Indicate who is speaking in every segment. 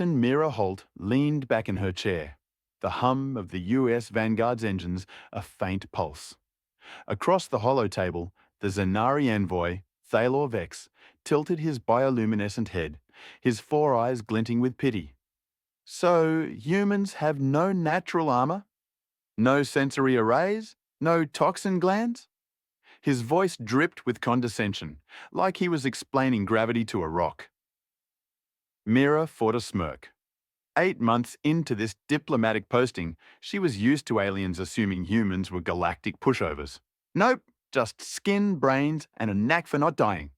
Speaker 1: Captain Mira Holt leaned back in her chair, the hum of the US Vanguard's engines a faint pulse. Across the hollow table, the Zanari envoy, Thalor Vex, tilted his bioluminescent head, his four eyes glinting with pity. So, humans have no natural armor? No sensory arrays? No toxin glands? His voice dripped with condescension, like he was explaining gravity to a rock. Mira fought a smirk. 8 months into this diplomatic posting, she was used to aliens assuming humans were galactic pushovers. Nope, just skin, brains, and a knack for not dying.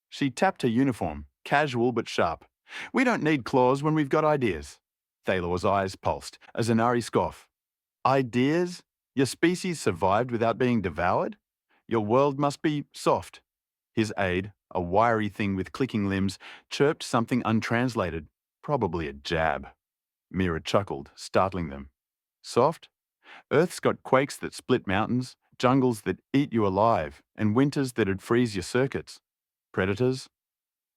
Speaker 1: She tapped her uniform, casual but sharp. We don't need claws when we've got ideas. Thalor's eyes pulsed, a Zanari scoff. Ideas? Your species survived without being devoured? Your world must be soft. His aide, a wiry thing with clicking limbs, chirped something untranslated, probably a jab. Mira chuckled, startling them. Soft? Earth's got quakes that split mountains, jungles that eat you alive, and winters that'd freeze your circuits. Predators?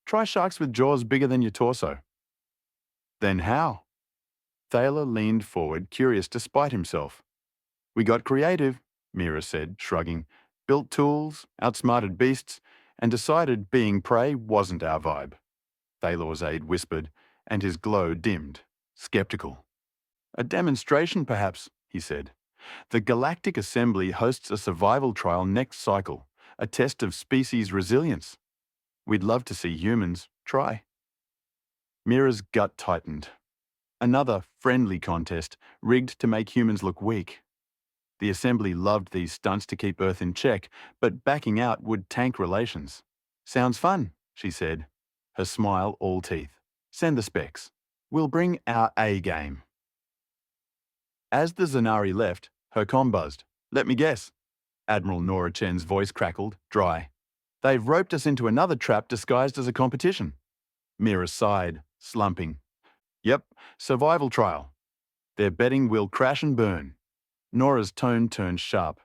Speaker 1: Try sharks with jaws bigger than your torso. Then how? Thaler leaned forward, curious to spite himself. We got creative, Mira said, shrugging. Built tools, outsmarted beasts, and decided being prey wasn't our vibe. Thalor's aide whispered, and his glow dimmed, skeptical. A demonstration, perhaps, he said. The Galactic Assembly hosts a survival trial next cycle, a test of species resilience. We'd love to see humans try. Mira's gut tightened. Another friendly contest, rigged to make humans look weak. The Assembly loved these stunts to keep Earth in check, but backing out would tank relations. Sounds fun, she said, her smile all teeth. Send the specs. We'll bring our A game. As the Zanari left, her comm buzzed. Let me guess. Admiral Nora Chen's voice crackled, dry. They've roped us into another trap disguised as a competition. Mira sighed, slumping. Yep, survival trial. They're betting we'll crash and burn. Nora's tone turned sharp.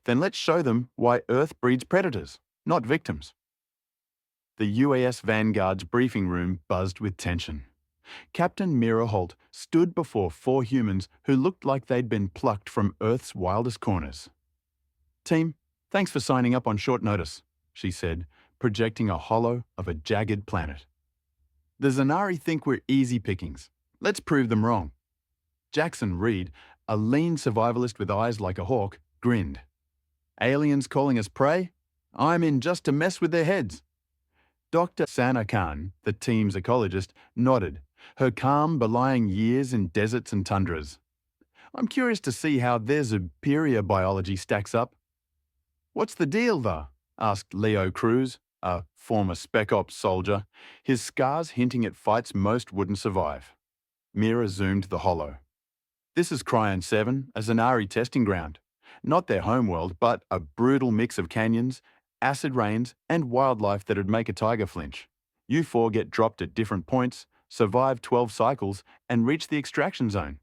Speaker 1: Then let's show them why Earth breeds predators, not victims. The UAS Vanguard's briefing room buzzed with tension. Captain Mira Holt stood before 4 humans who looked like they'd been plucked from Earth's wildest corners. Team, thanks for signing up on short notice, she said, projecting a hollow of a jagged planet. The Zanari think we're easy pickings. Let's prove them wrong. Jackson Reed, a lean survivalist with eyes like a hawk, grinned. Aliens calling us prey? I'm in just to mess with their heads. Dr. Sana Khan, the team's ecologist, nodded, her calm belying years in deserts and tundras. I'm curious to see how their superior biology stacks up. What's the deal, though? Asked Leo Cruz, a former Spec Ops soldier, his scars hinting at fights most wouldn't survive. Mira zoomed the hollow. This is Cryon 7, a Zanari testing ground. Not their homeworld, but a brutal mix of canyons, acid rains, and wildlife that'd make a tiger flinch. You 4 get dropped at different points, survive 12 cycles, and reach the extraction zone.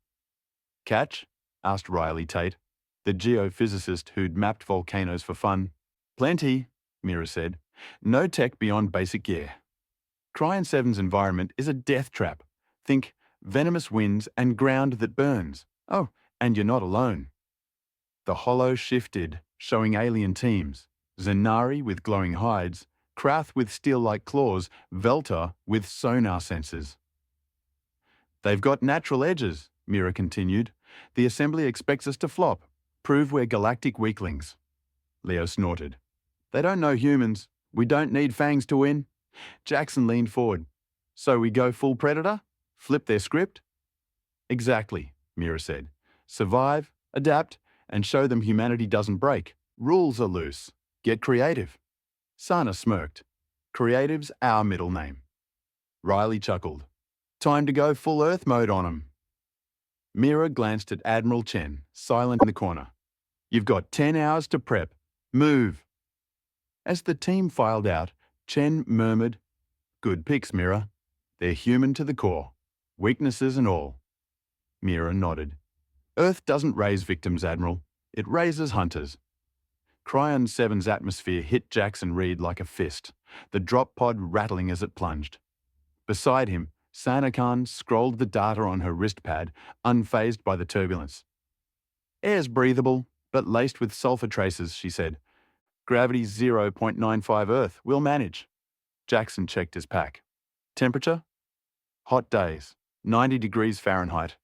Speaker 1: Catch? Asked Riley Tate, the geophysicist who'd mapped volcanoes for fun. Plenty, Mira said. No tech beyond basic gear. Cryon 7's environment is a death trap. Think venomous winds and ground that burns. Oh, and you're not alone. The hollow shifted, showing alien teams. Zanari with glowing hides, Krath with steel-like claws, Velta with sonar sensors. They've got natural edges, Mira continued. The Assembly expects us to flop, prove we're galactic weaklings. Leo snorted. They don't know humans. We don't need fangs to win. Jackson leaned forward. So we go full predator? Flip their script? Exactly, Mira said. Survive, adapt, and show them humanity doesn't break. Rules are loose. Get creative. Sana smirked. Creative's our middle name. Riley chuckled. Time to go full Earth mode on 'em. Mira glanced at Admiral Chen, silent in the corner. You've got 10 hours to prep. Move. As the team filed out, Chen murmured, Good picks, Mira. They're human to the core, weaknesses and all. Mira nodded. Earth doesn't raise victims, Admiral. It raises hunters. Cryon 7's atmosphere hit Jackson Reed like a fist, the drop pod rattling as it plunged. Beside him, Sana-Khan scrolled the data on her wrist pad, unfazed by the turbulence. Air's breathable, but laced with sulfur traces, she said. Gravity's 0.95 Earth. We'll manage. Jackson checked his pack. Temperature? Hot days. 90 degrees Fahrenheit.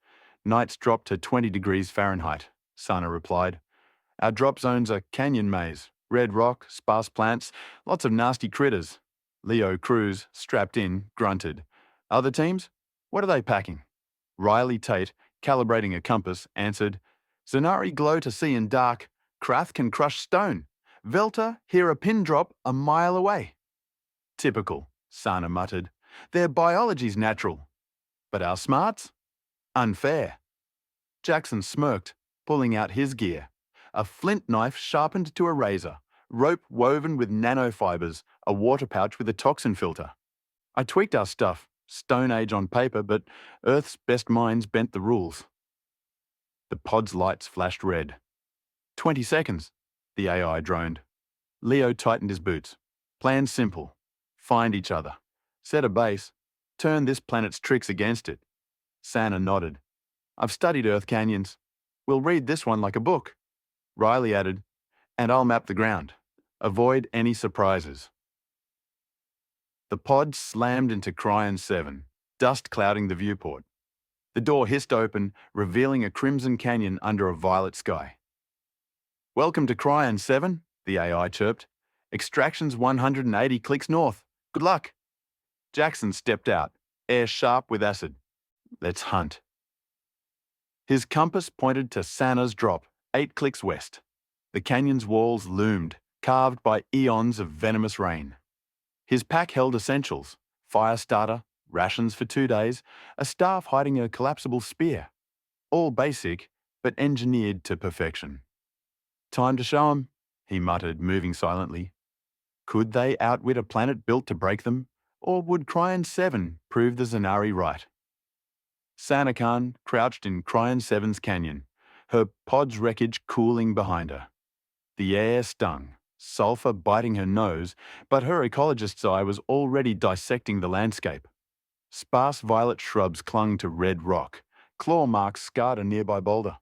Speaker 1: Nights drop to 20 degrees Fahrenheit, Sana replied. Our drop zone's a canyon maze. Red rock, sparse plants, lots of nasty critters. Leo Cruz, strapped in, grunted. Other teams? What are they packing? Riley Tate, calibrating a compass, answered, Zanari glow to see in dark. Krath can crush stone. Velta hear a pin drop a mile away. Typical, Sana muttered. Their biology's natural. But our smarts? Unfair. Jackson smirked, pulling out his gear. A flint knife sharpened to a razor, rope woven with nanofibers, a water pouch with a toxin filter. I tweaked our stuff, Stone Age on paper, but Earth's best minds bent the rules. The pod's lights flashed red. 20 seconds, the AI droned. Leo tightened his boots. Plan simple. Find each other. Set a base. Turn this planet's tricks against it. Sana nodded. I've studied Earth canyons. We'll read this one like a book. Riley added, and I'll map the ground. Avoid any surprises. The pod slammed into Cryon 7, dust clouding the viewport. The door hissed open, revealing a crimson canyon under a violet sky. Welcome to Cryon 7, the AI chirped. Extraction's 180 clicks north. Good luck. Jackson stepped out, air sharp with acid. Let's hunt. His compass pointed to Sana's drop, 8 clicks west. The canyon's walls loomed, carved by eons of venomous rain. His pack held essentials, fire starter, rations for 2 days, a staff hiding a collapsible spear. All basic, but engineered to perfection. Time to show 'em, he muttered, moving silently. Could they outwit a planet built to break them, or would Cryon 7 prove the Zanari right? Sana-Khan crouched in Cryon 7's canyon, her pod's wreckage cooling behind her. The air stung, sulfur biting her nose, but her ecologist's eye was already dissecting the landscape. Sparse violet shrubs clung to red rock. Claw marks scarred a nearby boulder.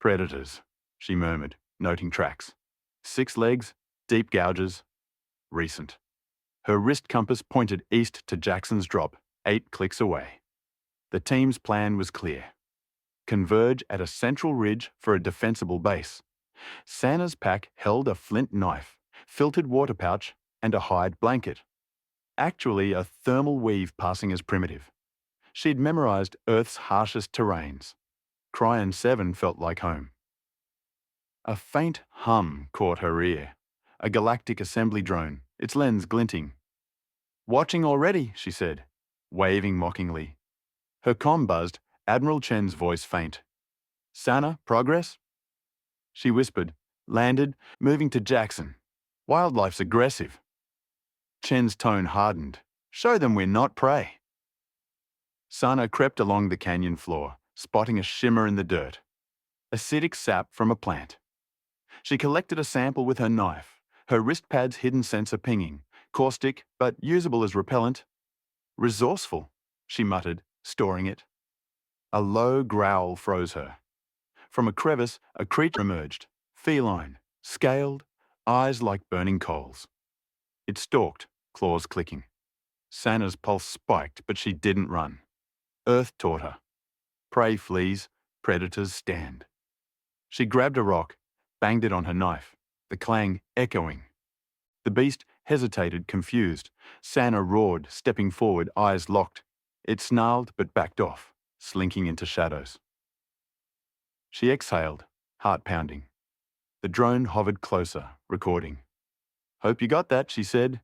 Speaker 1: Predators, she murmured, noting tracks. 6 legs, deep gouges. Recent. Her wrist compass pointed east to Jackson's drop, 8 clicks away. The team's plan was clear. Converge at a central ridge for a defensible base. Sana's pack held a flint knife, filtered water pouch, and a hide blanket. Actually, a thermal weave passing as primitive. She'd memorized Earth's harshest terrains. Cryon 7 felt like home. A faint hum caught her ear. A Galactic assembly drone, its lens glinting. Watching already, she said, waving mockingly. Her comm buzzed, Admiral Chen's voice faint. Sana, progress? She whispered, landed, moving to Jackson. Wildlife's aggressive. Chen's tone hardened. Show them we're not prey. Sana crept along the canyon floor, spotting a shimmer in the dirt. Acidic sap from a plant. She collected a sample with her knife, her wrist pad's hidden sensor pinging, caustic but usable as repellent. Resourceful, she muttered, storing it. A low growl froze her. From a crevice, a creature emerged, feline, scaled, eyes like burning coals. It stalked, claws clicking. Sana's pulse spiked, but she didn't run. Earth taught her. Prey flees, predators stand. She grabbed a rock, banged it on her knife, the clang echoing. The beast hesitated, confused. Sana roared, stepping forward, eyes locked. It snarled but backed off, slinking into shadows. She exhaled, heart pounding. The drone hovered closer, recording. Hope you got that, she said,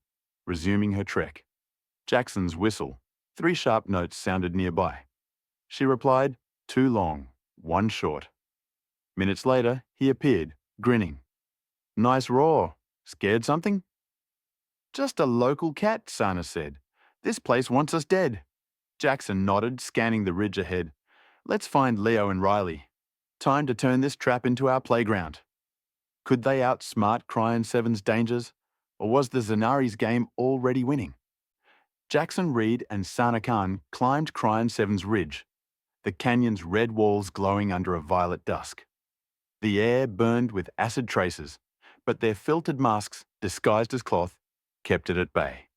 Speaker 1: resuming her trek. Jackson's whistle, 3 sharp notes sounded nearby. She replied, 2 long, 1 short. Minutes later, he appeared, grinning. Nice roar. Scared something? Just a local cat, Sana said. This place wants us dead. Jackson nodded, scanning the ridge ahead. Let's find Leo and Riley. Time to turn this trap into our playground. Could they outsmart Cryon 7's dangers, or was the Zanari's game already winning? Jackson Reed and Sana Khan climbed Cryon 7's ridge, the canyon's red walls glowing under a violet dusk. The air burned with acid traces, but their filtered masks, disguised as cloth, kept it at bay.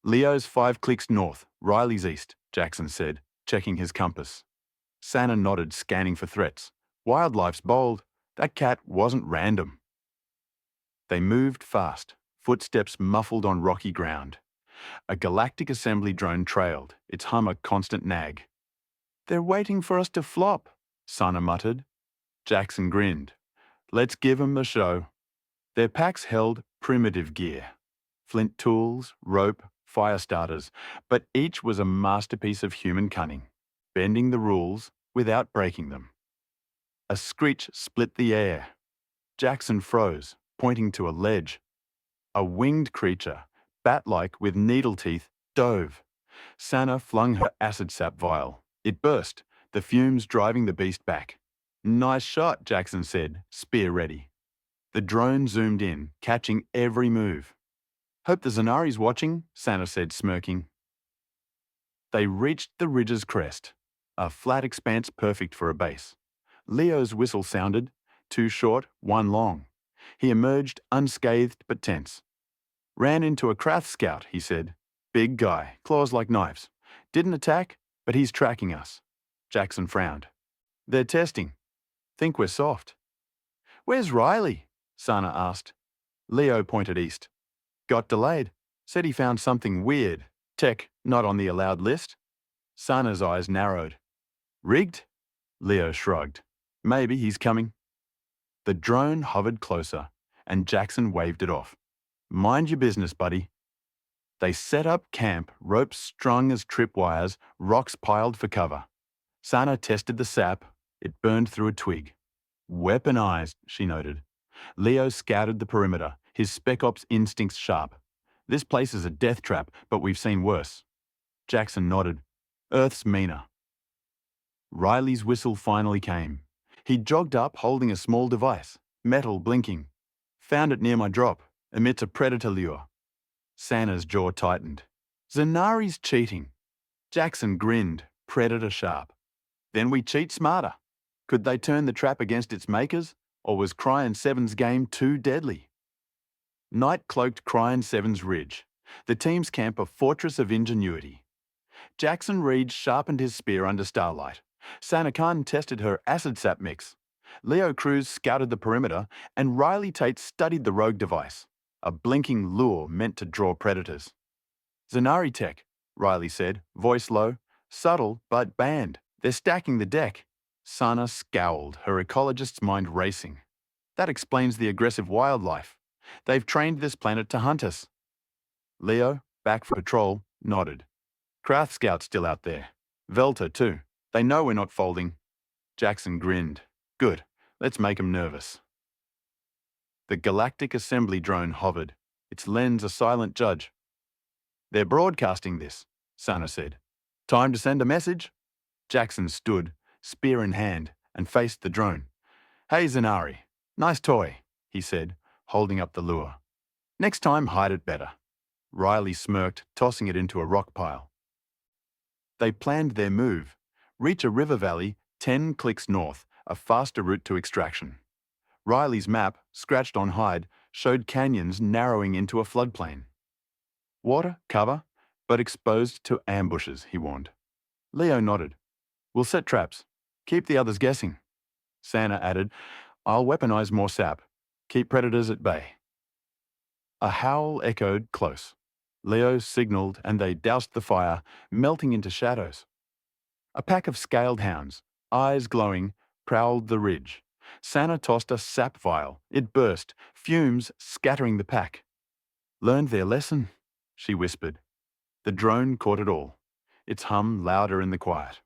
Speaker 1: Leo's 5 clicks north, Riley's east, Jackson said, checking his compass. Sana nodded, scanning for threats. Wildlife's bold. That cat wasn't random. They moved fast, footsteps muffled on rocky ground. A Galactic assembly drone trailed, its hum a constant nag. "They're waiting for us to flop," Sana muttered. Jackson grinned. "Let's give 'em a show." Their packs held primitive gear. Flint tools, rope, fire starters, but each was a masterpiece of human cunning, bending the rules without breaking them. A screech split the air. Jackson froze, pointing to a ledge. A winged creature, bat-like with needle teeth, dove. Sana flung her acid sap vial. It burst, the fumes driving the beast back. "Nice shot," Jackson said, spear ready. The drone zoomed in, catching every move. "Hope the Zanari's watching," Sana said, smirking. They reached the ridge's crest, a flat expanse perfect for a base. Leo's whistle sounded, 2 short, 1 long. He emerged unscathed but tense. "Ran into a Krath scout," he said. "Big guy, claws like knives. Didn't attack, but he's tracking us." Jackson frowned. "They're testing. Think we're soft." "Where's Riley?" Sana asked. Leo pointed east. "Got delayed. Said he found something weird. Tech not on the allowed list." Sana's eyes narrowed. "Rigged?" Leo shrugged. "Maybe he's coming." The drone hovered closer, and Jackson waved it off. "Mind your business, buddy." They set up camp, ropes strung as tripwires, rocks piled for cover. Sana tested the sap. It burned through a twig. "Weaponized," she noted. Leo scouted the perimeter, his Spec Ops instincts sharp. "This place is a death trap, but we've seen worse." Jackson nodded. "Earth's meaner." Riley's whistle finally came. He jogged up holding a small device, metal blinking. "Found it near my drop. Emits a predator lure." Sana's jaw tightened. "Zanari's cheating." Jackson grinned, predator sharp. "Then we cheat smarter." Could they turn the trap against its makers, or was Cryon 7's game too deadly? Night cloaked Cryon 7's ridge, the team's camp a fortress of ingenuity. Jackson Reed sharpened his spear under starlight. Sana Khan tested her acid sap mix. Leo Cruz scouted the perimeter, and Riley Tate studied the rogue device, a blinking lure meant to draw predators. "Zanari tech," Riley said, voice low. "Subtle, but banned. They're stacking the deck." Sana scowled, her ecologist's mind racing. "That explains the aggressive wildlife. They've trained this planet to hunt us." Leo, back for patrol, nodded. "Krath Scout's still out there. Velta, too. They know we're not folding." Jackson grinned. "Good. Let's make 'em nervous." The Galactic assembly drone hovered, its lens a silent judge. "They're broadcasting this," Sana said. "Time to send a message?" Jackson stood, spear in hand, and faced the drone. "Hey, Zanari. Nice toy," he said, holding up the lure. "Next time, hide it better." Riley smirked, tossing it into a rock pile. They planned their move. Reach a river valley 10 clicks north, a faster route to extraction. Riley's map, scratched on hide, showed canyons narrowing into a floodplain. "Water, cover, but exposed to ambushes," he warned. Leo nodded. "We'll set traps. Keep the others guessing." Sana added, "I'll weaponize more sap. Keep predators at bay." A howl echoed close. Leo signaled and they doused the fire, melting into shadows. A pack of scaled hounds, eyes glowing, prowled the ridge. Sana tossed a sap vial. It burst, fumes scattering the pack. "Learned their lesson," she whispered. The drone caught it all, its hum louder in the quiet.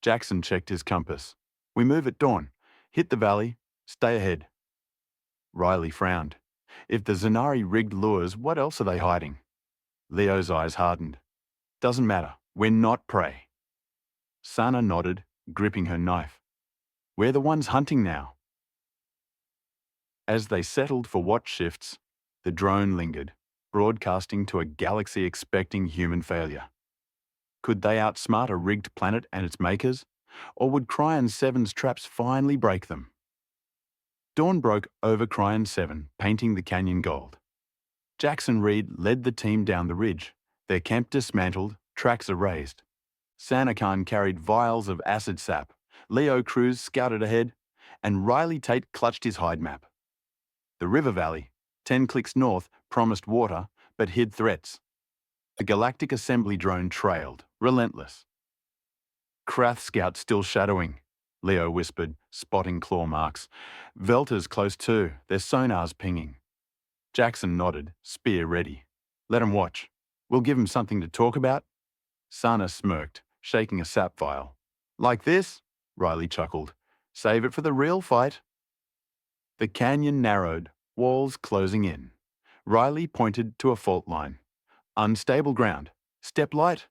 Speaker 1: Jackson checked his compass. "We move at dawn. Hit the valley. Stay ahead." Riley frowned. "If the Zanari rigged lures, what else are they hiding?" Leo's eyes hardened. "Doesn't matter. We're not prey." Sana nodded, gripping her knife. "We're the ones hunting now." As they settled for watch shifts, the drone lingered. broadcasting to a galaxy expecting human failure. Could they outsmart a rigged planet and its makers? Or would Cryon 7's traps finally break them? Dawn broke over Cryon 7, painting the canyon gold. Jackson Reed led the team down the ridge, their camp dismantled, tracks erased. Sanakan carried vials of acid sap, Leo Cruz scouted ahead, and Riley Tate clutched his hide map. The river valley, 10 clicks north, promised water, but hid threats. The Galactic assembly drone trailed, relentless. Krath scout still shadowing, Leo whispered, spotting claw marks. Velta's close too, their sonar's pinging. Jackson nodded, spear ready. Let 'em watch. We'll give 'em something to talk about. Sana smirked, shaking a sap vial. Like this? Riley chuckled. Save it for the real fight. The canyon narrowed, walls closing in. Riley pointed to a fault line. Unstable ground. Step light.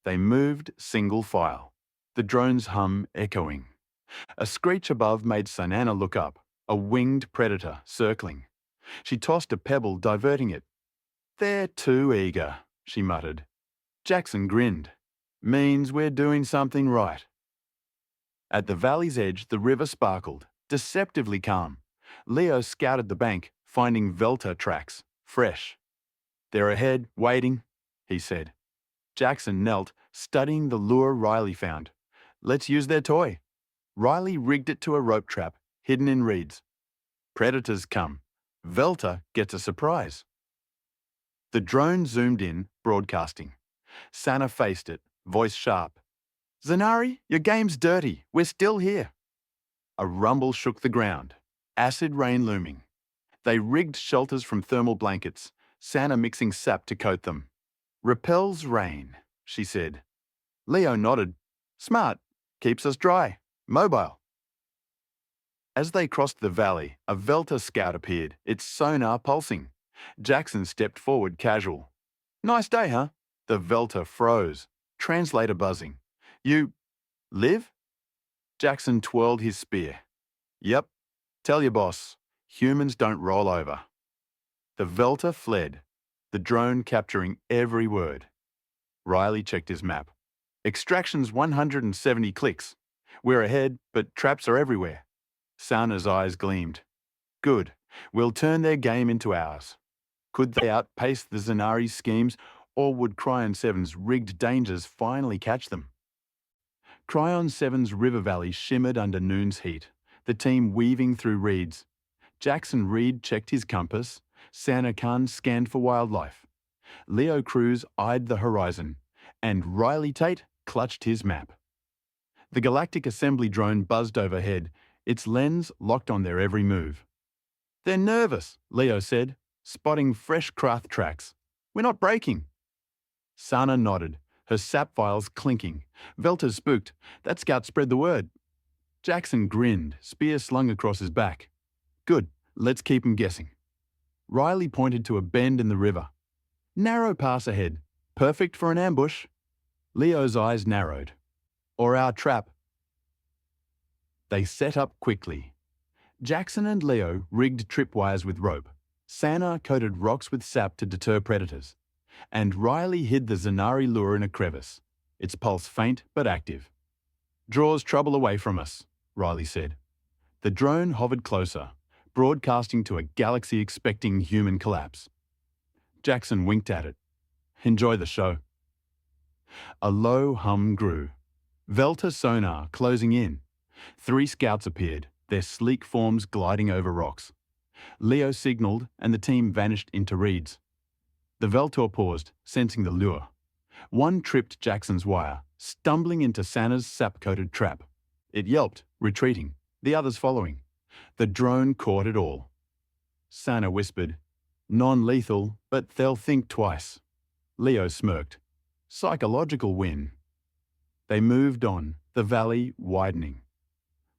Speaker 1: They moved single file, the drone's hum echoing. A screech above made Sanana look up, a winged predator circling. She tossed a pebble, diverting it. They're too eager, she muttered. Jackson grinned. Means we're doing something right. At the valley's edge, the river sparkled, deceptively calm. Leo scouted the bank, finding Velta tracks, fresh. They're ahead, waiting, he said. Jackson knelt, studying the lure Riley found. Let's use their toy. Riley rigged it to a rope trap, hidden in reeds. Predators come. Velta gets a surprise. The drone zoomed in, broadcasting. Sana faced it, voice sharp. Zanari, your game's dirty. We're still here. A rumble shook the ground. Acid rain looming. They rigged shelters from thermal blankets, Sana mixing sap to coat them. Repels rain, she said. Leo nodded. Smart. Keeps us dry. Mobile. As they crossed the valley, a Velta scout appeared, its sonar pulsing. Jackson stepped forward casual. Nice day, huh? The Velta froze, translator buzzing. You live? Jackson twirled his spear. Yep. Tell your boss, humans don't roll over. The Velta fled, the drone capturing every word. Riley checked his map. Extraction's 170 clicks. We're ahead, but traps are everywhere. Sana's eyes gleamed. Good. We'll turn their game into ours. Could they outpace the Zanari's schemes, or would Cryon 7's rigged dangers finally catch them? Cryon 7's river valley shimmered under noon's heat, the team weaving through reeds. Jackson Reed checked his compass. Sanakan scanned for wildlife. Leo Cruz eyed the horizon, and Riley Tate clutched his map. The Galactic assembly drone buzzed overhead, its lens locked on their every move. They're nervous, Leo said, spotting fresh Krath tracks. We're not breaking. Sana nodded, her sap vials clinking. Velta spooked. That scout spread the word. Jackson grinned, spear slung across his back. Good, let's keep 'em guessing. Riley pointed to a bend in the river. Narrow pass ahead, perfect for an ambush. Leo's eyes narrowed. Or our trap. They set up quickly. Jackson and Leo rigged tripwires with rope. Sana coated rocks with sap to deter predators. And Riley hid the Zanari lure in a crevice, its pulse faint but active. Draws trouble away from us, Riley said. The drone hovered closer, broadcasting to a galaxy expecting human collapse. Jackson winked at it. Enjoy the show. A low hum grew. Velta sonar closing in. 3 scouts appeared, their sleek forms gliding over rocks. Leo signaled and the team vanished into reeds. The Veltor paused, sensing the lure. One tripped Jackson's wire, stumbling into Sana's sap-coated trap. It yelped, retreating, the others following. The drone caught it all. Sana whispered, non-lethal, but they'll think twice. Leo smirked. Psychological win. They moved on, the valley widening.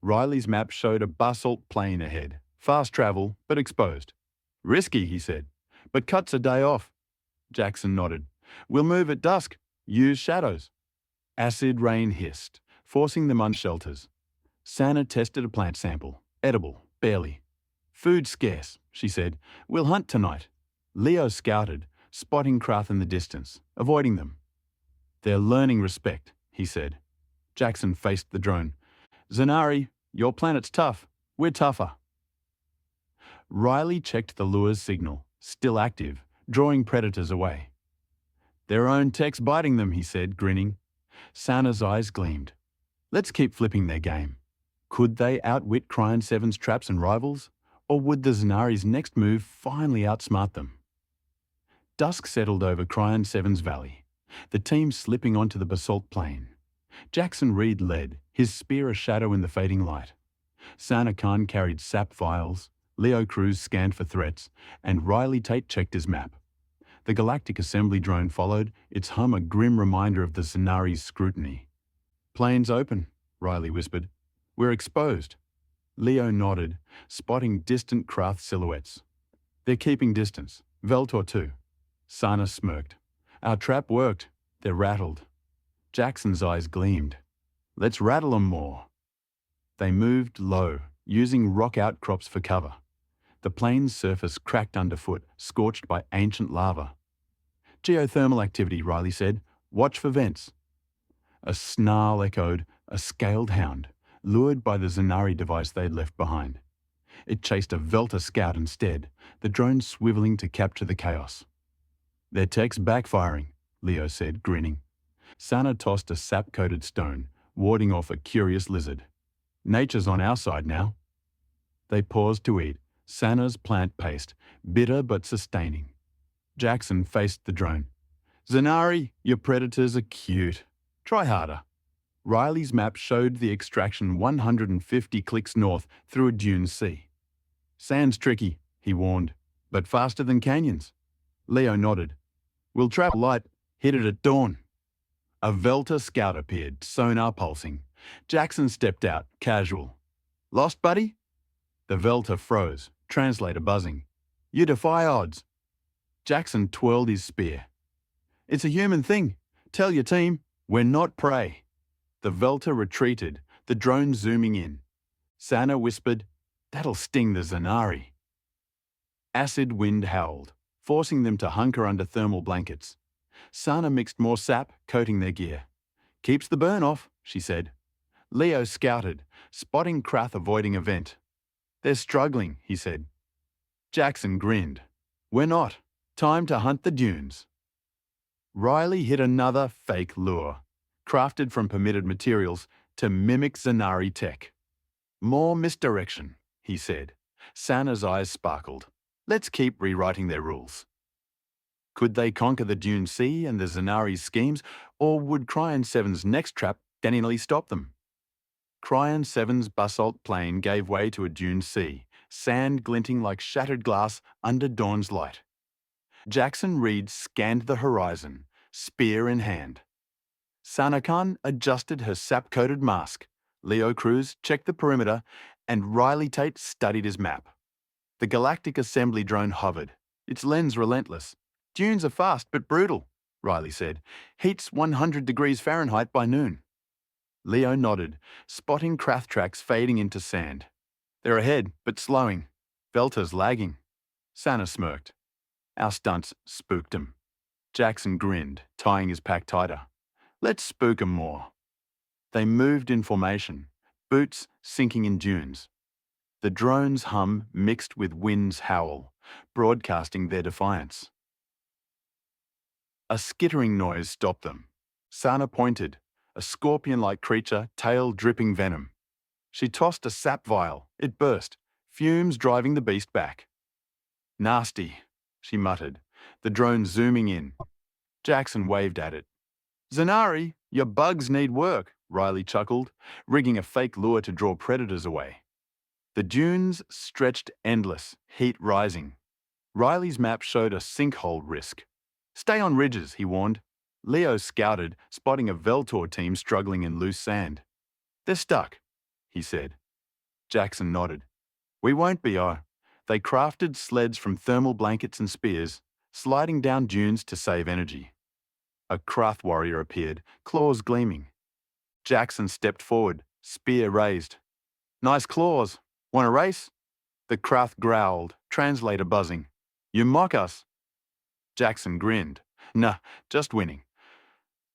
Speaker 1: Riley's map showed a basalt plain ahead. Fast travel, but exposed. Risky, he said, but cuts a day off. Jackson nodded. We'll move at dusk. Use shadows. Acid rain hissed, forcing them on shelters. Sana tested a plant sample. Edible, barely. Food scarce, she said. We'll hunt tonight. Leo scouted, spotting Krath in the distance, avoiding them. "They're learning respect," he said. Jackson faced the drone. "Zanari, your planet's tough. We're tougher." Riley checked the lure's signal, still active, drawing predators away. "Their own tech's biting them," he said, grinning. Sana's eyes gleamed. "Let's keep flipping their game. Could they outwit Cryon 7's traps and rivals? Or would the Zanari's next move finally outsmart them?" Dusk settled over Cryon 7's valley, the team slipping onto the basalt plain. Jackson Reed led, his spear a shadow in the fading light. Sana Khan carried sap vials, Leo Cruz scanned for threats, and Riley Tate checked his map. The Galactic assembly drone followed, its hum a grim reminder of the Zanari's scrutiny. "Plane's open," Riley whispered. "We're exposed." Leo nodded, spotting distant craft silhouettes. "They're keeping distance. Veltor too." Sana smirked. "Our trap worked. They're rattled." Jackson's eyes gleamed. "Let's rattle 'em more." They moved low, using rock outcrops for cover. The plane's surface cracked underfoot, scorched by ancient lava. "Geothermal activity," Riley said. "Watch for vents." A snarl echoed, a scaled hound, lured by the Zanari device they'd left behind. It chased a Velta scout instead, the drone swiveling to capture the chaos. "Their tech's backfiring," Leo said, grinning. Sana tossed a sap-coated stone, warding off a curious lizard. "Nature's on our side now." They paused to eat, Sana's plant paste, bitter but sustaining. Jackson faced the drone. "Zanari, your predators are cute. Try harder." Riley's map showed the extraction 150 clicks north through a dune sea. "Sand's tricky," he warned, "but faster than canyons." Leo nodded. "We'll trap light, hit it at dawn." A Velta scout appeared, sonar pulsing. Jackson stepped out, casual. "Lost, buddy?" The Velta froze, translator buzzing. "You defy odds." Jackson twirled his spear. "It's a human thing. Tell your team, we're not prey." The Velta retreated, the drone zooming in. Sana whispered, "That'll sting the Zanari." Acid wind howled, forcing them to hunker under thermal blankets. Sana mixed more sap, coating their gear. "Keeps the burn off," she said. Leo scouted, spotting Krath avoiding a vent. "They're struggling," he said. Jackson grinned. "We're not. Time to hunt the dunes." Riley hit another fake lure, crafted from permitted materials to mimic Zanari tech. "More misdirection," he said. Sana's eyes sparkled. "Let's keep rewriting their rules." Could they conquer the Dune Sea and the Zanari's schemes, or would Cryon 7's next trap denially stop them? Cryon 7's basalt plain gave way to a Dune Sea, sand glinting like shattered glass under dawn's light. Jackson Reed scanned the horizon, spear in hand. Sana Khan adjusted her sap-coated mask. Leo Cruz checked the perimeter, and Riley Tate studied his map. The Galactic assembly drone hovered, its lens relentless. "Dunes are fast but brutal," Riley said. "Heat's 100 degrees Fahrenheit by noon." Leo nodded, spotting Krath tracks fading into sand. "They're ahead, but slowing. Velta's lagging." Sana smirked. "Our stunts spooked 'em." Jackson grinned, tying his pack tighter. "Let's spook 'em more." They moved in formation, boots sinking in dunes. The drone's hum mixed with wind's howl, broadcasting their defiance. A skittering noise stopped them. Sana pointed, a scorpion-like creature, tail dripping venom. She tossed a sap vial. It burst, fumes driving the beast back. "Nasty," she muttered, the drone zooming in. Jackson waved at it. "Zanari, your bugs need work," Riley chuckled, rigging a fake lure to draw predators away. The dunes stretched endless, heat rising. Riley's map showed a sinkhole risk. "Stay on ridges," he warned. Leo scouted, spotting a Veltor team struggling in loose sand. "They're stuck," he said. Jackson nodded. "We won't be, They crafted sleds from thermal blankets and spears, sliding down dunes to save energy." A Krath warrior appeared, claws gleaming. Jackson stepped forward, spear raised. "Nice claws. Want a race?" The Krath growled, translator buzzing. "You mock us." Jackson grinned. Nah, just winning.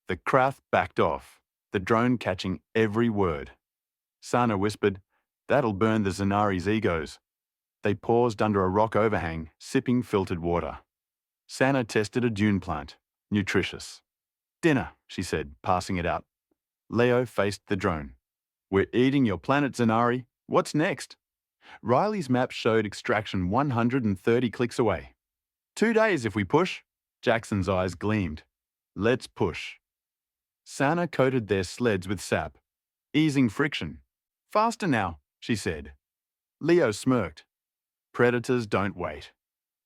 Speaker 1: The Krath backed off, the drone catching every word. Sana whispered, "That'll burn the Zanari's egos." They paused under a rock overhang, sipping filtered water. Sana tested a dune plant. Nutritious. "Dinner," she said, passing it out. Leo faced the drone. "We're eating your planet, Zanari. What's next?" Riley's map showed extraction 130 clicks away. 2 days if we push. Jackson's eyes gleamed. "Let's push." Sana coated their sleds with sap, easing friction. "Faster now," she said. Leo smirked. Predators don't wait.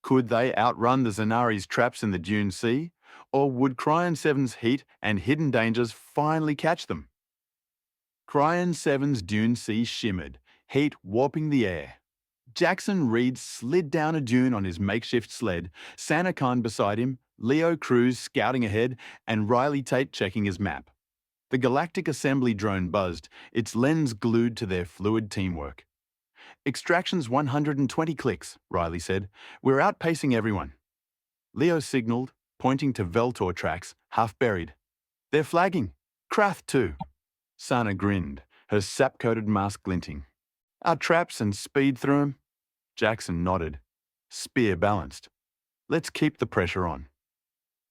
Speaker 1: Could they outrun the Zanari's traps in the Dune Sea, or would Cryon 7's heat and hidden dangers finally catch them? Cryon 7's Dune Sea shimmered, heat warping the air. Jackson Reed slid down a dune on his makeshift sled, Sana Khan beside him, Leo Cruz scouting ahead, and Riley Tate checking his map. The Galactic assembly drone buzzed, its lens glued to their fluid teamwork. "Extraction's 120 clicks," Riley said. "We're outpacing everyone." Leo signaled, pointing to Veltor tracks, half buried. "They're flagging. Krath too." Sana grinned, her sap-coated mask glinting. "Our traps and speed through 'em?" Jackson nodded. Spear balanced. "Let's keep the pressure on."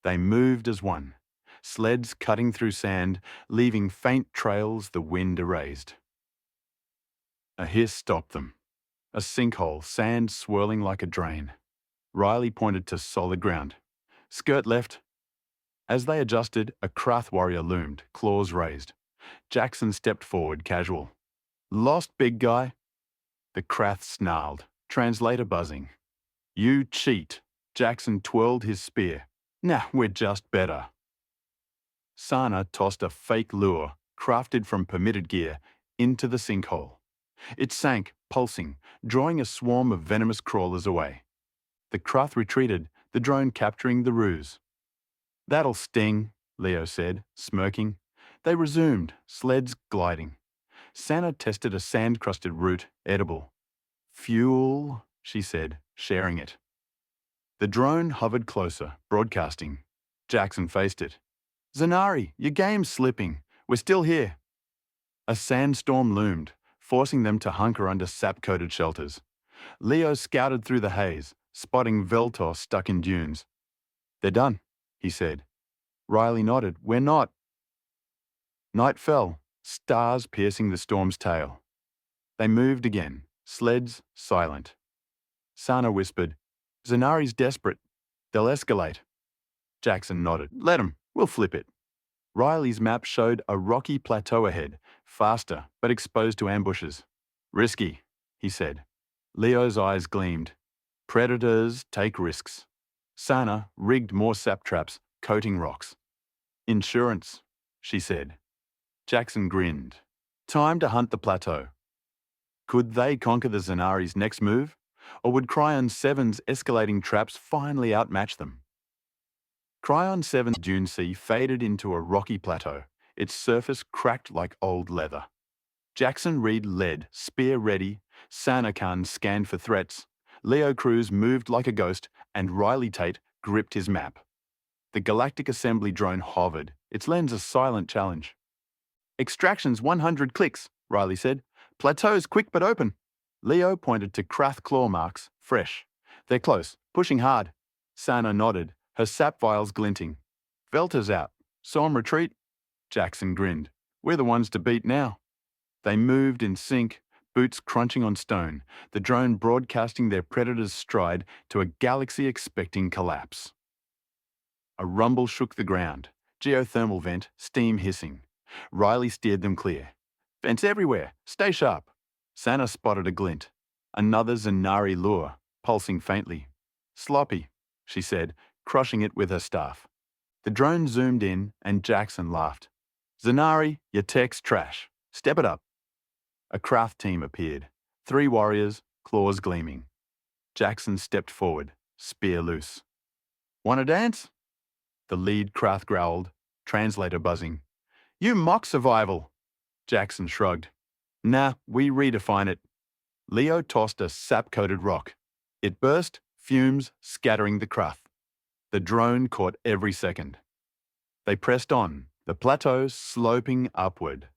Speaker 1: They moved as one, sleds cutting through sand, leaving faint trails the wind erased. A hiss stopped them. A sinkhole, sand swirling like a drain. Riley pointed to solid ground. "Skirt left." As they adjusted, a Krath warrior loomed, claws raised. Jackson stepped forward, casual. "Lost, big guy." The Krath snarled, translator buzzing. "You cheat." Jackson twirled his spear. "Nah, we're just better." Sana tossed a fake lure, crafted from permitted gear, into the sinkhole. It sank, pulsing, drawing a swarm of venomous crawlers away. The Krath retreated, the drone capturing the ruse. "That'll sting," Leo said, smirking. They resumed, sleds gliding. Sana tested a sand-crusted root, edible. "Fuel," she said, sharing it. The drone hovered closer, broadcasting. Jackson faced it. "Zanari, your game's slipping. We're still here." A sandstorm loomed, forcing them to hunker under sap-coated shelters. Leo scouted through the haze, spotting Veltor stuck in dunes. "They're done," he said. Riley nodded. "We're not." Night fell, stars piercing the storm's tail. They moved again, sleds silent. Sana whispered, "Zanari's desperate. They'll escalate." Jackson nodded. "Let 'em. We'll flip it." Riley's map showed a rocky plateau ahead, faster but exposed to ambushes. "Risky," he said. Leo's eyes gleamed. "Predators take risks." Sana rigged more sap traps, coating rocks. "Insurance," she said. Jackson grinned. Time to hunt the plateau. Could they conquer the Zanari's next move? Or would Cryon 7's escalating traps finally outmatch them? Cryon 7's dune sea faded into a rocky plateau, its surface cracked like old leather. Jackson Reed led, spear ready, Sana Khan scanned for threats, Leo Cruz moved like a ghost, and Riley Tate gripped his map. The Galactic assembly drone hovered, its lens a silent challenge. "Extraction's 100 clicks," Riley said. "Plateau's quick but open." Leo pointed to Krath claw marks, fresh. "They're close, pushing hard." Sana nodded, her sap vials glinting. "Veltor's out. Saw 'em retreat." Jackson grinned. "We're the ones to beat now." They moved in sync, boots crunching on stone, the drone broadcasting their predator's stride to a galaxy expecting collapse. A rumble shook the ground, geothermal vent, steam hissing. Riley steered them clear. "Vents everywhere. Stay sharp." Sana spotted a glint. Another Zanari lure, pulsing faintly. "Sloppy," she said, crushing it with her staff. The drone zoomed in, and Jackson laughed. "Zanari, your tech's trash. Step it up." A Krath team appeared. 3 warriors, claws gleaming. Jackson stepped forward, spear loose. "Want to dance?" The lead Krath growled, translator buzzing. "You mock survival." Jackson shrugged. "Nah, we redefine it." Leo tossed a sap-coated rock. It burst, fumes scattering the Krath. The drone caught every second. They pressed on, the plateau sloping upward.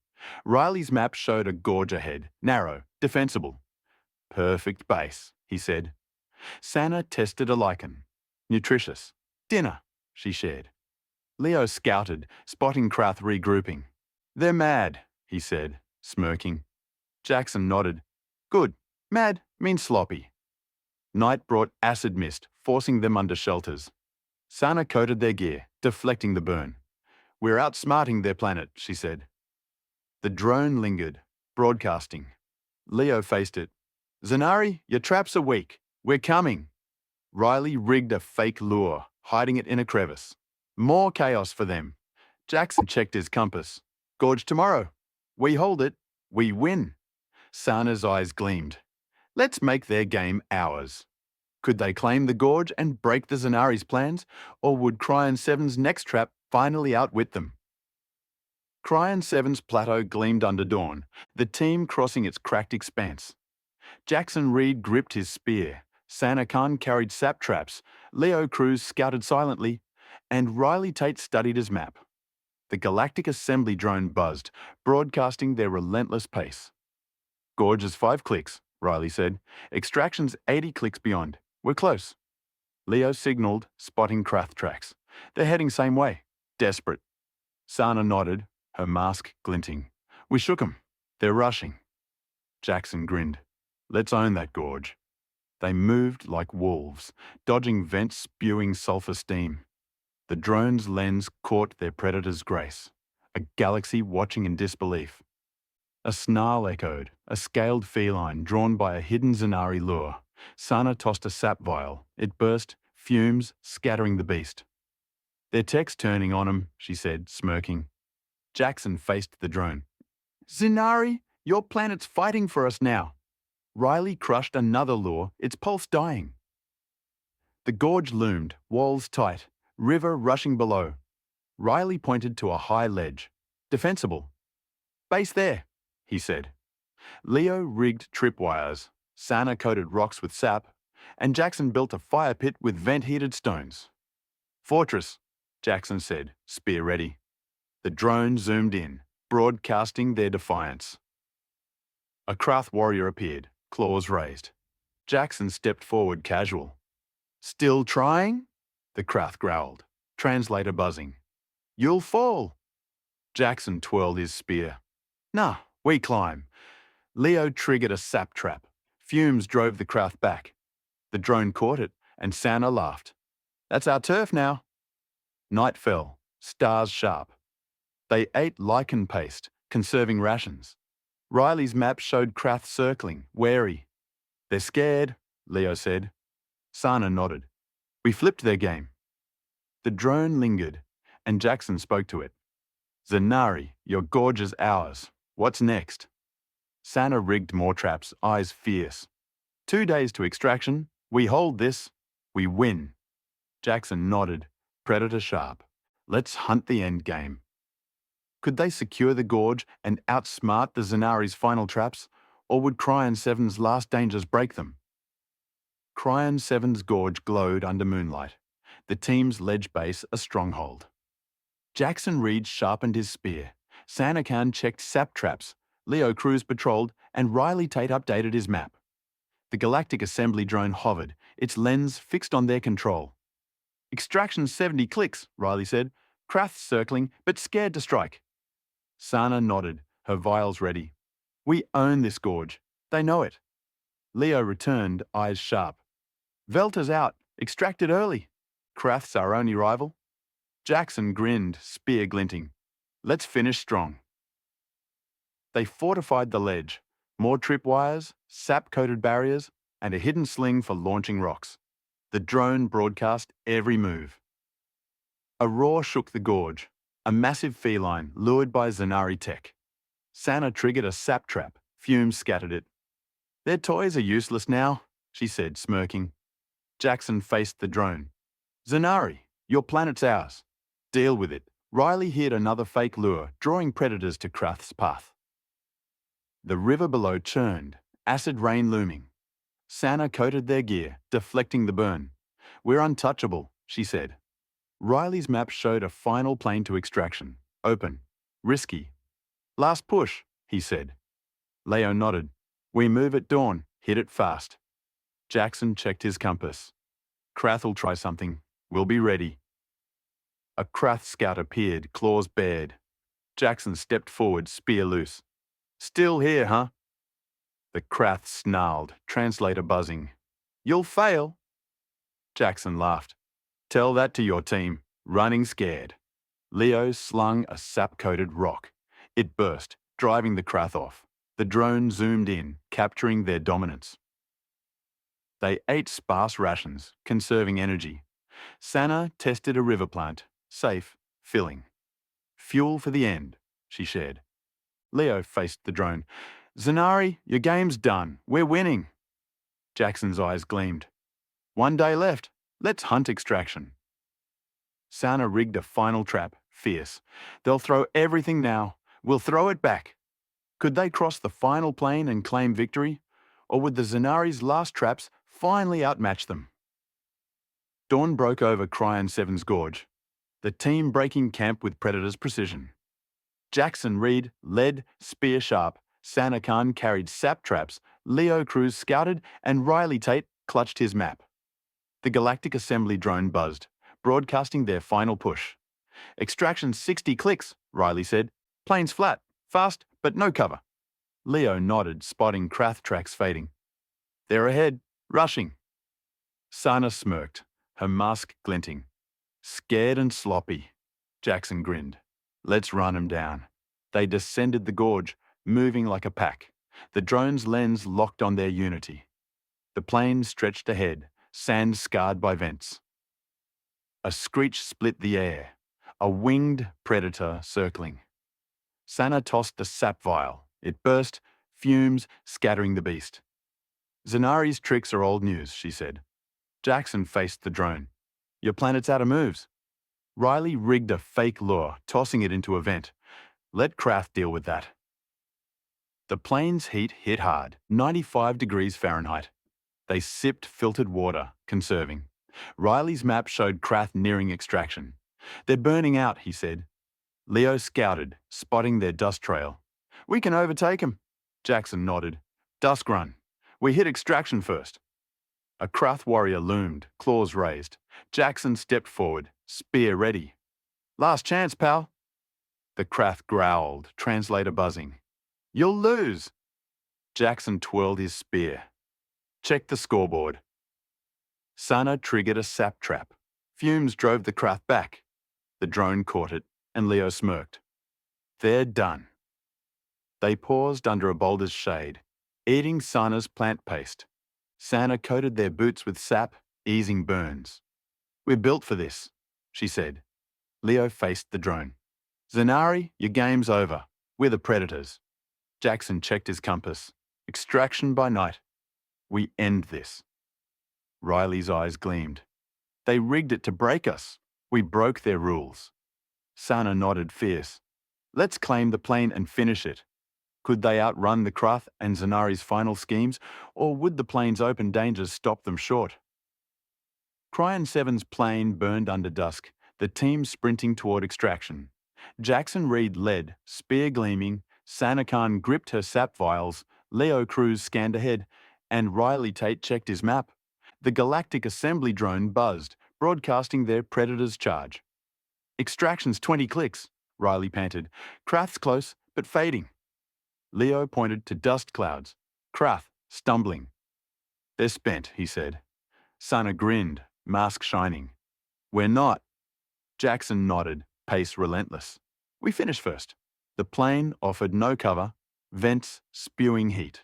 Speaker 1: Riley's map showed a gorge ahead, narrow, defensible. Perfect base, he said. Sana tested a lichen. Nutritious. Dinner, she shared. Leo scouted, spotting Krath regrouping. They're mad, he said, smirking. Jackson nodded. Good. Mad means sloppy. Night brought acid mist, forcing them under shelters. Sana coated their gear, deflecting the burn. We're outsmarting their planet, she said. The drone lingered, broadcasting. Leo faced it. Zanari, your traps are weak. We're coming. Riley rigged a fake lure, hiding it in a crevice. More chaos for them. Jackson checked his compass. Gorge tomorrow. We hold it. We win. Sana's eyes gleamed. Let's make their game ours. Could they claim the gorge and break the Zanari's plans, or would Cryon 7's next trap finally outwit them? Cryon 7's plateau gleamed under dawn, the team crossing its cracked expanse. Jackson Reed gripped his spear, Sana Khan carried sap traps, Leo Cruz scouted silently, and Riley Tate studied his map. The Galactic assembly drone buzzed, broadcasting their relentless pace. Gorge is 5 clicks, Riley said. Extraction's 80 clicks beyond. We're close. Leo signaled, spotting Krath tracks. They're heading same way. Desperate. Sana nodded, her mask glinting. We shook 'em. They're rushing. Jackson grinned. Let's own that gorge. They moved like wolves, dodging vents spewing sulfur steam. The drone's lens caught their predator's grace, a galaxy watching in disbelief. A snarl echoed, a scaled feline drawn by a hidden Zanari lure. Sana tossed a sap vial. It burst, fumes scattering the beast. Their tech's turning on 'em, she said, smirking. Jackson faced the drone. Zanari, your planet's fighting for us now. Riley crushed another lure, its pulse dying. The gorge loomed, walls tight, river rushing below. Riley pointed to a high ledge. Defensible. Base there, he said. Leo rigged tripwires. Sana coated rocks with sap, and Jackson built a fire pit with vent-heated stones. Fortress, Jackson said, spear ready. The drone zoomed in, broadcasting their defiance. A Krath warrior appeared, claws raised. Jackson stepped forward casual. Still trying? The Krath growled, translator buzzing. You'll fall. Jackson twirled his spear. Nah, we climb. Leo triggered a sap trap. Fumes drove the Krath back. The drone caught it, and Sana laughed. That's our turf now. Night fell, stars sharp. They ate lichen paste, conserving rations. Riley's map showed Krath circling, wary. They're scared, Leo said. Sana nodded. We flipped their game. The drone lingered, and Jackson spoke to it. Zanari, your gorge is ours. What's next? Sana rigged more traps, eyes fierce. 2 days to extraction. We hold this. We win. Jackson nodded, predator sharp. Let's hunt the end game. Could they secure the gorge and outsmart the Zanari's final traps, or would Cryon 7's last dangers break them? Cryon 7's gorge glowed under moonlight, the team's ledge base a stronghold. Jackson Reed sharpened his spear. Sana Khan checked sap traps. Leo Cruz patrolled, and Riley Tate updated his map. The Galactic assembly drone hovered, its lens fixed on their control. Extraction 70 clicks, Riley said. Krath circling, but scared to strike. Sana nodded, her vials ready. We own this gorge. They know it. Leo returned, eyes sharp. Velta's out. Extracted early. Krath's our only rival. Jackson grinned, spear glinting. Let's finish strong. They fortified the ledge. More tripwires, sap-coated barriers, and a hidden sling for launching rocks. The drone broadcast every move. A roar shook the gorge, a massive feline lured by Zanari tech. Sana triggered a sap trap. Fumes scattered it. Their toys are useless now, she said, smirking. Jackson faced the drone. Zanari, your planet's ours. Deal with it. Riley hid another fake lure, drawing predators to Krath's path. The river below churned, acid rain looming. Sana coated their gear, deflecting the burn. We're untouchable, she said. Riley's map showed a final plane to extraction. Open. Risky. Last push, he said. Leo nodded. We move at dawn. Hit it fast. Jackson checked his compass. Krath'll try something. We'll be ready. A Krath scout appeared, claws bared. Jackson stepped forward, spear loose. Still here, huh? The Krath snarled, translator buzzing. You'll fail. Jackson laughed. Tell that to your team. Running scared. Leo slung a sap-coated rock. It burst, driving the Krath off. The drone zoomed in, capturing their dominance. They ate sparse rations, conserving energy. Sana tested a river plant, safe, filling. Fuel for the end, she shared. Leo faced the drone. Zanari, your game's done. We're winning. Jackson's eyes gleamed. 1 day left. Let's hunt extraction. Sana rigged a final trap, fierce. They'll throw everything now. We'll throw it back. Could they cross the final plane and claim victory? Or would the Zanari's last traps finally outmatch them? Dawn broke over Cryon 7's gorge, the team breaking camp with Predator's precision. Jackson Reed led, spear sharp. Sana Khan carried sap traps. Leo Cruz scouted, and Riley Tate clutched his map. The Galactic assembly drone buzzed, broadcasting their final push. Extraction 60 clicks, Riley said. Plane's flat, fast, but no cover. Leo nodded, spotting Krath tracks fading. They're ahead, rushing. Sana smirked, her mask glinting. Scared and sloppy. Jackson grinned. Let's run 'em down. They descended the gorge, moving like a pack. The drone's lens locked on their unity. The plane stretched ahead, sand scarred by vents. A screech split the air, a winged predator circling. Sana tossed a sap vial. It burst, fumes scattering the beast. Zanari's tricks are old news, she said. Jackson faced the drone. Your planet's out of moves. Riley rigged a fake lure, tossing it into a vent. Let Krath deal with that. The plane's heat hit hard, 95 degrees Fahrenheit. They sipped filtered water, conserving. Riley's map showed Krath nearing extraction. They're burning out, he said. Leo scouted, spotting their dust trail. We can overtake 'em. Jackson nodded. Dusk run. We hit extraction first. A Krath warrior loomed, claws raised. Jackson stepped forward, spear ready. Last chance, pal. The Krath growled, translator buzzing. You'll lose. Jackson twirled his spear. Check the scoreboard. Sana triggered a sap trap. Fumes drove the Krath back. The drone caught it, and Leo smirked. They're done. They paused under a boulder's shade, eating Sana's plant paste. Sana coated their boots with sap, easing burns. We're built for this, she said. Leo faced the drone. Zanari, your game's over. We're the predators. Jackson checked his compass. Extraction by night. We end this. Riley's eyes gleamed. They rigged it to break us. We broke their rules. Sana nodded fierce. Let's claim the plane and finish it. Could they outrun the Krath and Zanari's final schemes, or would the plane's open dangers stop them short? Cryon 7's plane burned under dusk, the team sprinting toward extraction. Jackson Reed led, spear gleaming. Sana Khan gripped her sap vials. Leo Cruz scanned ahead, and Riley Tate checked his map. The Galactic assembly drone buzzed, broadcasting their Predator's charge. Extraction's 20 clicks, Riley panted. Krath's close, but fading. Leo pointed to dust clouds. Krath, stumbling. They're spent, he said. Sana grinned, mask shining. We're not. Jackson nodded, pace relentless. We finish first. The plane offered no cover, vents spewing heat.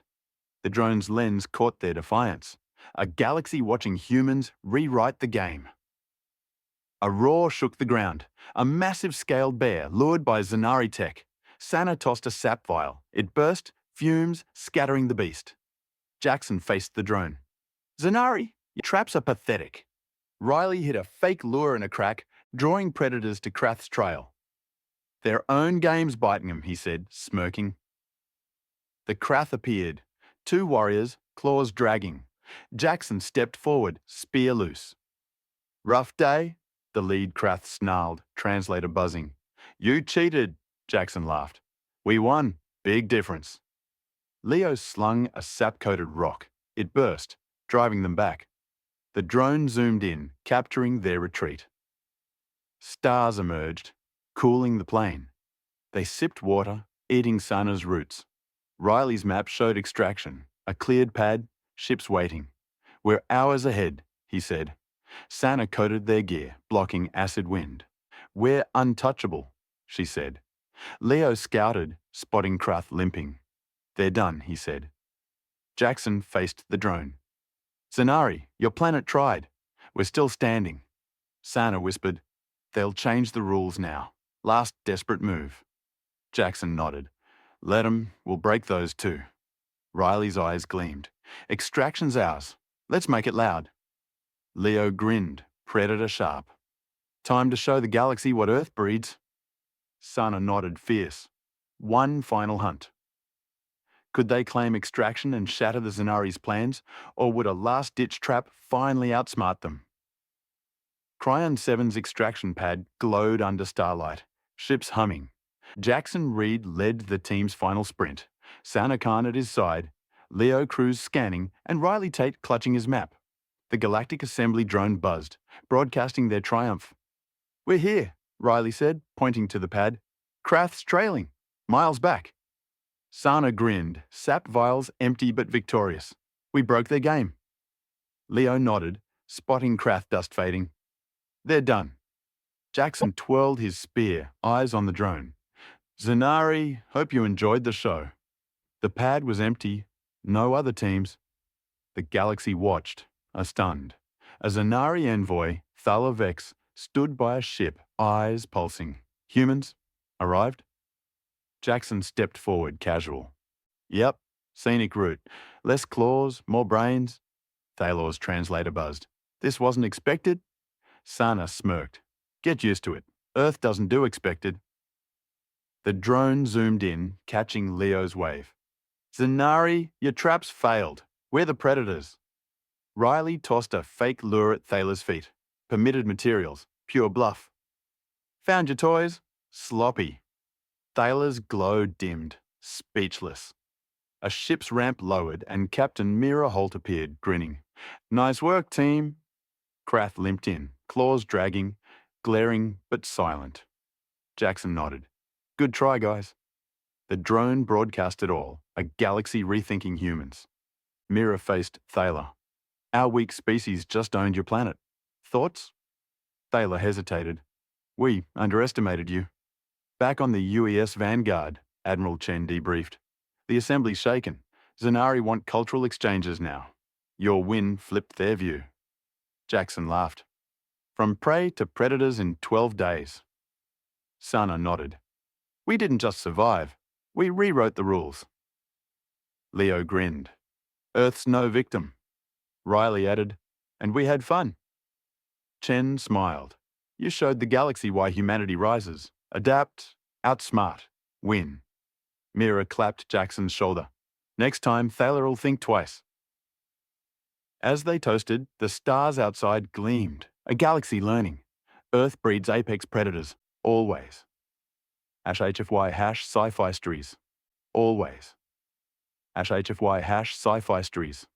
Speaker 1: The drone's lens caught their defiance. A galaxy watching humans rewrite the game. A roar shook the ground. A massive scaled bear lured by Zanari tech. Sana tossed a sap vial. It burst, fumes scattering the beast. Jackson faced the drone. Zanari, your traps are pathetic. Riley hit a fake lure in a crack, drawing predators to Krath's trail. Their own game's biting them, he said, smirking. The Krath appeared. 2 warriors, claws dragging. Jackson stepped forward, spear loose. Rough day? The lead Krath snarled, translator buzzing. You cheated, Jackson laughed. We won. Big difference. Leo slung a sap-coated rock. It burst, driving them back. The drone zoomed in, capturing their retreat. Stars emerged, cooling the plane. They sipped water, eating Sana's roots. Riley's map showed extraction, a cleared pad, ships waiting. We're hours ahead, he said. Sana coated their gear, blocking acid wind. We're untouchable, she said. Leo scouted, spotting Krath limping. They're done, he said. Jackson faced the drone. Zanari, your planet tried. We're still standing. Sana whispered, they'll change the rules now. Last desperate move. Jackson nodded. Let 'em, we'll break those too. Riley's eyes gleamed. Extraction's ours. Let's make it loud. Leo grinned, predator sharp. Time to show the galaxy what Earth breeds. Sana nodded fierce. One final hunt. Could they claim extraction and shatter the Zanari's plans, or would a last-ditch trap finally outsmart them? Cryon 7's extraction pad glowed under starlight, ships humming. Jackson Reed led the team's final sprint, Sana Khan at his side, Leo Cruz scanning, and Riley Tate clutching his map. The Galactic assembly drone buzzed, broadcasting their triumph. We're here, Riley said, pointing to the pad. Krath's trailing, miles back. Sana grinned, sap vials empty but victorious. We broke their game. Leo nodded, spotting Krath dust fading. They're done. Jackson twirled his spear, eyes on the drone. Zanari, hope you enjoyed the show. The pad was empty, no other teams. The galaxy watched, stunned. A Zanari envoy, Thala Vex, stood by a ship, eyes pulsing. Humans? Arrived? Jackson stepped forward, casual. Yep, scenic route. Less claws, more brains. Thalor's translator buzzed. This wasn't expected? Sana smirked. Get used to it. Earth doesn't do expected. The drone zoomed in, catching Leo's wave. Zanari, your traps failed. We're the predators. Riley tossed a fake lure at Thaler's feet. Permitted materials. Pure bluff. Found your toys? Sloppy. Thaler's glow dimmed. Speechless. A ship's ramp lowered and Captain Mira Holt appeared, grinning. Nice work, team. Krath limped in, claws dragging, glaring but silent. Jackson nodded. Good try, guys. The drone broadcast it all, a galaxy rethinking humans. Mira faced Thaler. Our weak species just owned your planet. Thoughts? Thaler hesitated. We underestimated you. Back on the UES Vanguard, Admiral Chen debriefed. The assembly's shaken. Zanari want cultural exchanges now. Your win flipped their view. Jackson laughed. From prey to predators in 12 days. Sana nodded. We didn't just survive. We rewrote the rules. Leo grinned. Earth's no victim. Riley added, and we had fun. Chen smiled. You showed the galaxy why humanity rises. Adapt, outsmart, win. Mira clapped Jackson's shoulder. Next time, Thaler'll think twice. As they toasted, the stars outside gleamed. A galaxy learning. Earth breeds apex predators. Always. HFY #Sci-Fi stories. Always. HFY #Sci-Fi stories.